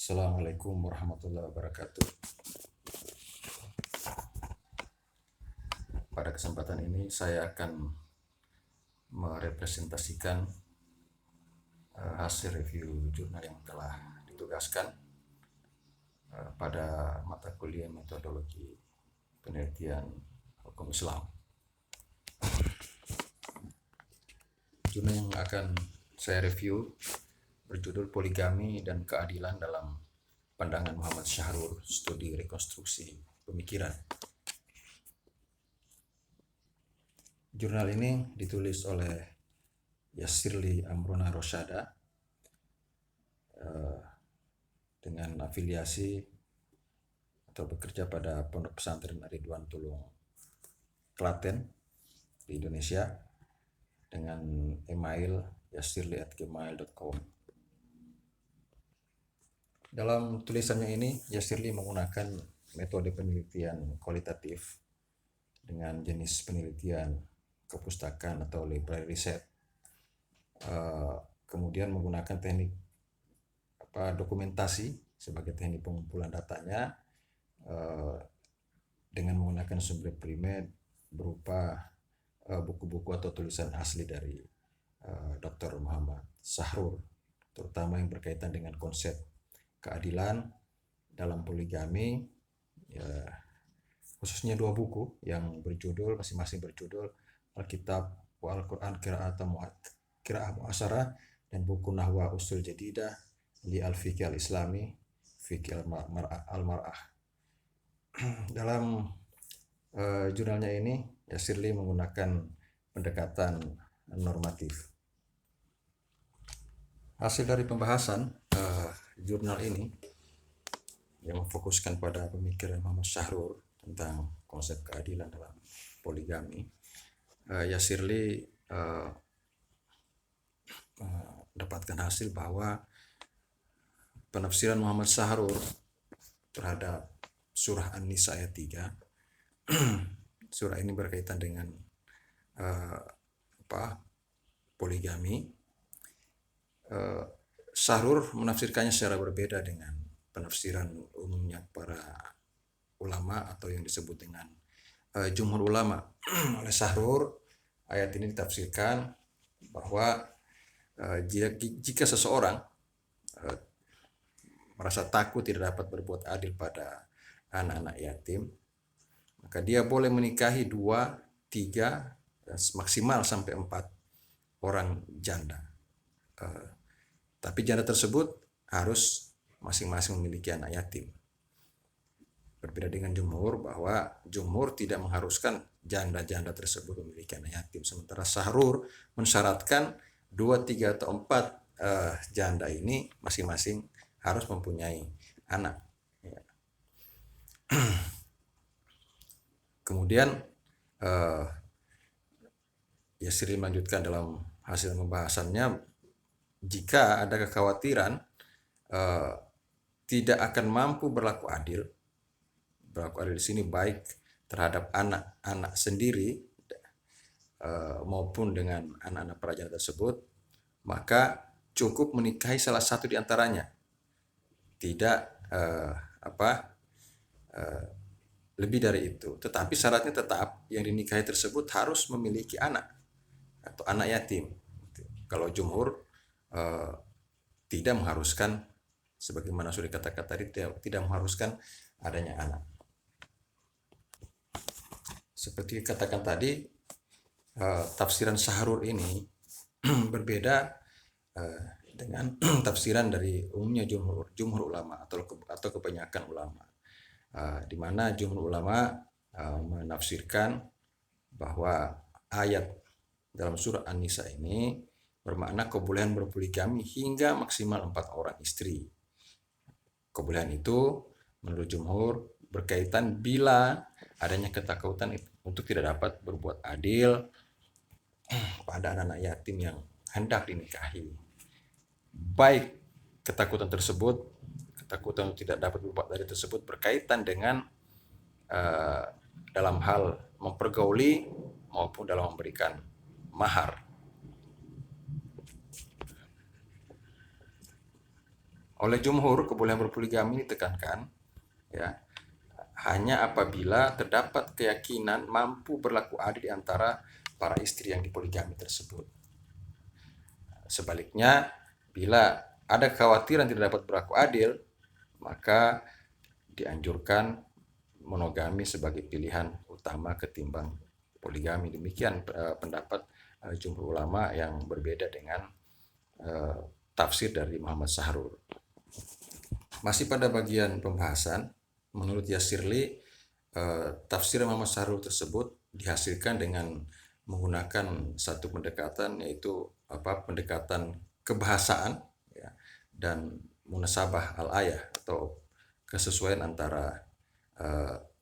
Assalamualaikum warahmatullahi wabarakatuh. Pada kesempatan ini saya akan merepresentasikan hasil review jurnal yang telah ditugaskan pada mata kuliah metodologi penelitian hukum Islam. Jurnal yang akan saya review berjudul Poligami dan Keadilan dalam Pandangan Muhammad Syahrur, Studi Rekonstruksi Pemikiran. Jurnal ini ditulis oleh Yassirli Amrona Rosyada dengan afiliasi atau bekerja pada Pondok Pesantren Ridwan Tulung Klaten di Indonesia dengan email yassirli@gmail.com. Dalam tulisannya ini, Yassirli menggunakan metode penelitian kualitatif dengan jenis penelitian kepustakaan atau library research. Kemudian menggunakan teknik dokumentasi sebagai teknik pengumpulan datanya dengan menggunakan sumber primer berupa buku-buku atau tulisan asli dari Dr. Muhammad Syahrur, terutama yang berkaitan dengan konsep keadilan dalam poligami, khususnya dua buku yang masing-masing berjudul Alkitab wa Al-Quran Qira'ah Mu'asyarah dan buku Nahwa Usul Jadidah li Al-Fiqh Al-Islami Fiqh Al-Mar'ah. Dalam jurnalnya ini Yassirli menggunakan pendekatan normatif. Hasil dari pembahasan jurnal ini yang memfokuskan pada pemikiran Muhammad Syahrur tentang konsep keadilan dalam poligami. Yassirli mendapatkan hasil bahwa penafsiran Muhammad Syahrur terhadap surah An-Nisa ayat 3 surah ini berkaitan dengan poligami. Syahrur menafsirkannya secara berbeda dengan penafsiran umumnya para ulama atau yang disebut dengan jumhur ulama. Oleh Syahrur, ayat ini ditafsirkan bahwa jika seseorang merasa takut tidak dapat berbuat adil pada anak-anak yatim, maka dia boleh menikahi 2, 3, maksimal sampai 4 orang janda. Tapi janda tersebut harus masing-masing memiliki anak yatim. Berbeda dengan jumhur, bahwa jumhur tidak mengharuskan janda-janda tersebut memiliki anak yatim. Sementara Syahrur mensyaratkan 2, 3, atau 4 janda ini masing-masing harus mempunyai anak. Kemudian Yassirli melanjutkan dalam hasil pembahasannya, jika ada kekhawatiran tidak akan mampu berlaku adil di sini baik terhadap anak-anak sendiri maupun dengan anak-anak para janda tersebut, maka cukup menikahi salah satu di antaranya, tidak lebih dari itu. Tetapi syaratnya tetap yang dinikahi tersebut harus memiliki anak atau anak yatim. Kalau jumhur tidak mengharuskan, sebagaimana sudah dikatakan tadi, tidak mengharuskan adanya anak. Seperti dikatakan tadi, tafsiran Syahrur ini berbeda dengan tafsiran dari umumnya jumhur ulama atau kebanyakan ulama, di mana jumhur ulama menafsirkan bahwa ayat dalam surah An-Nisa ini bermakna kebolehan berpoligami hingga maksimal 4 orang istri. Kebolehan itu menurut jumhur berkaitan bila adanya ketakutan untuk tidak dapat berbuat adil pada anak-anak yatim yang hendak dinikahi. Baik ketakutan untuk tidak dapat berbuat adil tersebut berkaitan dengan dalam hal mempergauli maupun dalam memberikan mahar. Oleh jumhur, kebolehan berpoligami ditekankan ya hanya apabila terdapat keyakinan mampu berlaku adil di antara para istri yang dipoligami tersebut. Sebaliknya, bila ada kekhawatiran tidak dapat berlaku adil, maka dianjurkan monogami sebagai pilihan utama ketimbang poligami. Demikian pendapat jumhur ulama yang berbeda dengan tafsir dari Muhammad Sahrur. Masih pada bagian pembahasan, menurut Yasirli, tafsir Muhammad Sahrur tersebut dihasilkan dengan menggunakan satu pendekatan, yaitu pendekatan kebahasaan ya, dan munasabah al-ayah atau kesesuaian antara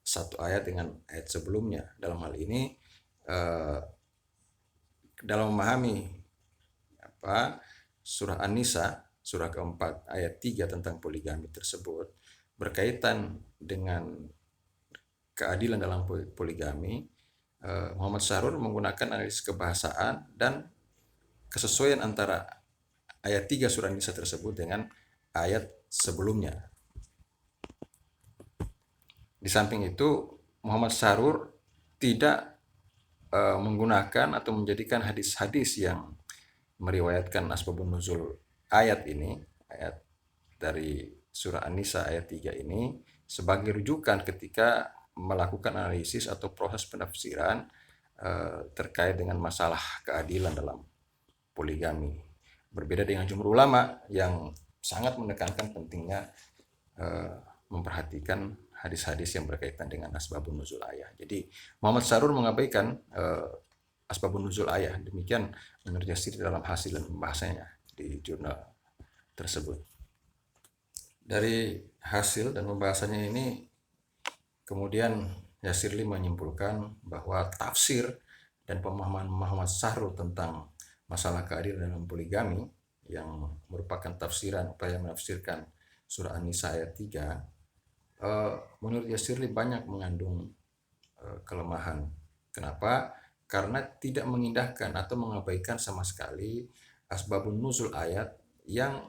satu ayat dengan ayat sebelumnya. Dalam hal ini dalam memahami surah An-Nisa surah keempat ayat 3 tentang poligami tersebut berkaitan dengan keadilan dalam poligami, Muhammad Sahrur menggunakan analisis kebahasaan dan kesesuaian antara ayat 3 surah An-Nisa tersebut dengan ayat sebelumnya. Di samping itu, Muhammad Sahrur tidak menggunakan atau menjadikan hadis-hadis yang meriwayatkan asbabun nuzul ayat ini, ayat dari surah An-Nisa ayat 3 ini sebagai rujukan ketika melakukan analisis atau proses penafsiran terkait dengan masalah keadilan dalam poligami. Berbeda dengan jumhur ulama yang sangat menekankan pentingnya memperhatikan hadis-hadis yang berkaitan dengan asbabun nuzul ayat. Jadi Muhammad Sahrur mengabaikan asbabun nuzul ayat. Demikian menurut Yasir dalam hasil dan pembahasannya di jurnal tersebut. Dari hasil dan pembahasannya ini, kemudian Yasirli menyimpulkan bahwa tafsir dan pemahaman Muhammad Sahrur tentang masalah keadilan dalam poligami yang merupakan tafsiran upaya menafsirkan surah An-Nisa ayat 3, menurut Yasirli banyak mengandung kelemahan. Kenapa? Karena tidak mengindahkan atau mengabaikan sama sekali asbabun nuzul ayat yang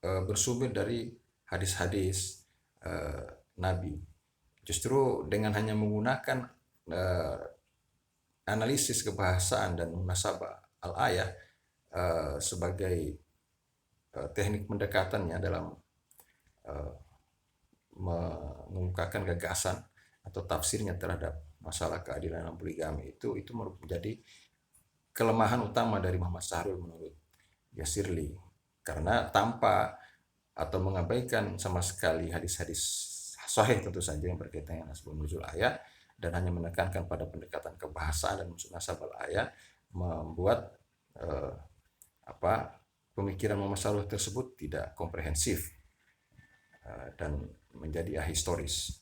bersumber dari hadis-hadis Nabi. Justru dengan hanya menggunakan analisis kebahasaan dan munasabah al-ayah sebagai teknik pendekatannya dalam mengungkapkan gagasan atau tafsirnya terhadap masalah keadilan dalam poligami, itu menjadi kelemahan utama dari Muhammad Sahrur menurut Yasirli, karena tanpa atau mengabaikan sama sekali hadis-hadis sahih tentu saja yang berkaitan dengan asbabun nuzul ayat dan hanya menekankan pada pendekatan kebahasaan dan munasabah ayat, membuat pemikiran Muhammad Sahrur tersebut tidak komprehensif dan menjadi ahistoris.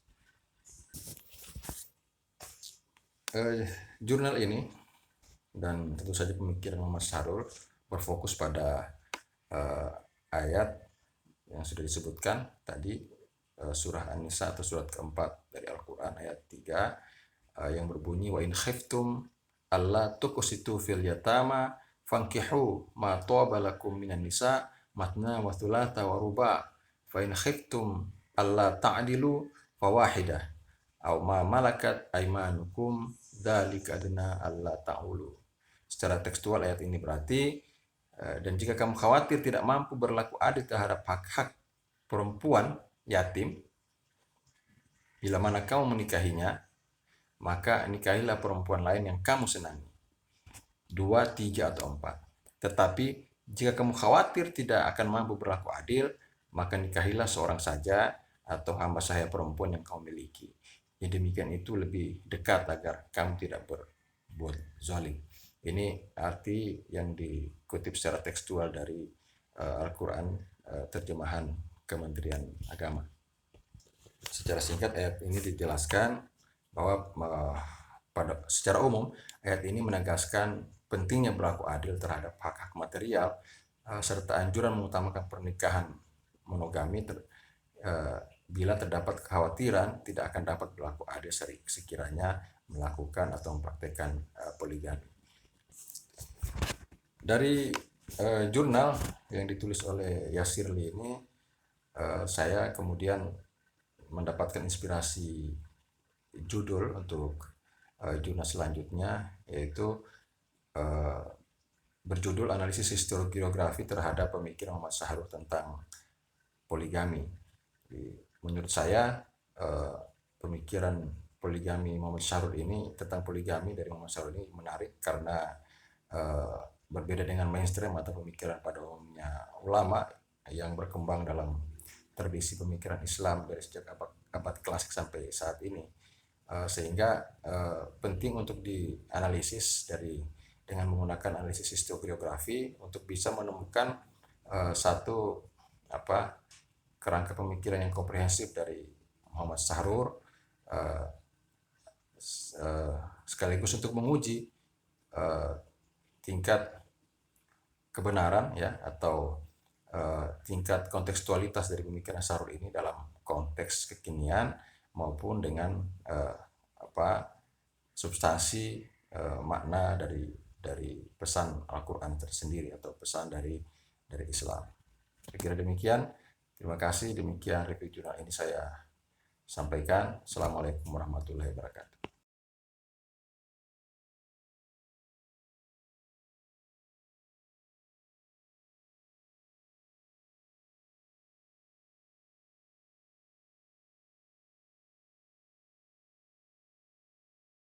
Jurnal ini dan tentu saja pemikiran Muhammad Sahrur berfokus pada ayat yang sudah disebutkan tadi, surah An-Nisa atau surat keempat dari Al-Quran ayat 3 yang berbunyi wa in khiftum alla tuqsitu fil yatama fankihu ma taba lakum minan nisa matna wa thulatha wa ruba fa in khiftum alla ta'dilu fawahidah aw ma malakat aymanukum dzalika adna alla ta'ulu. Secara tekstual ayat ini berarti, dan jika kamu khawatir tidak mampu berlaku adil terhadap hak-hak perempuan yatim, bila mana kamu menikahinya, maka nikahilah perempuan lain yang kamu senangi, 2, 3, atau 4. Tetapi jika kamu khawatir tidak akan mampu berlaku adil, maka nikahilah seorang saja atau hamba sahaya perempuan yang kamu miliki. Yang demikian itu lebih dekat agar kamu tidak berbuat zalim. Ini arti yang dikutip secara tekstual dari Al-Quran, terjemahan Kementerian Agama. Secara singkat ayat ini dijelaskan bahwa secara umum ayat ini menegaskan pentingnya berlaku adil terhadap hak-hak material serta anjuran mengutamakan pernikahan monogami bila terdapat kekhawatiran tidak akan dapat berlaku adil sekiranya melakukan atau mempraktikkan poligami. Dari jurnal yang ditulis oleh Yasirli ini saya kemudian mendapatkan inspirasi judul untuk jurnal selanjutnya, yaitu berjudul Analisis Historiografi terhadap Pemikiran Muhammad Sahrur tentang poligami. Menurut saya pemikiran poligami Muhammad Sahrur ini, tentang poligami dari Muhammad Sahrur ini menarik karena berbeda dengan mainstream atau pemikiran pada umumnya ulama yang berkembang dalam tradisi pemikiran Islam dari sejak abad klasik sampai saat ini, sehingga penting untuk dianalisis dengan menggunakan analisis historiografi untuk bisa menemukan satu kerangka pemikiran yang komprehensif dari Muhammad Sahrur, sekaligus untuk menguji tingkat kebenaran ya atau tingkat kontekstualitas dari pemikiran Sahrur ini dalam konteks kekinian maupun dengan substansi makna dari pesan Al-Quran tersendiri atau pesan dari Islam. Saya kira demikian. Terima kasih. Demikian review jurnal ini saya sampaikan. Assalamualaikum warahmatullahi wabarakatuh.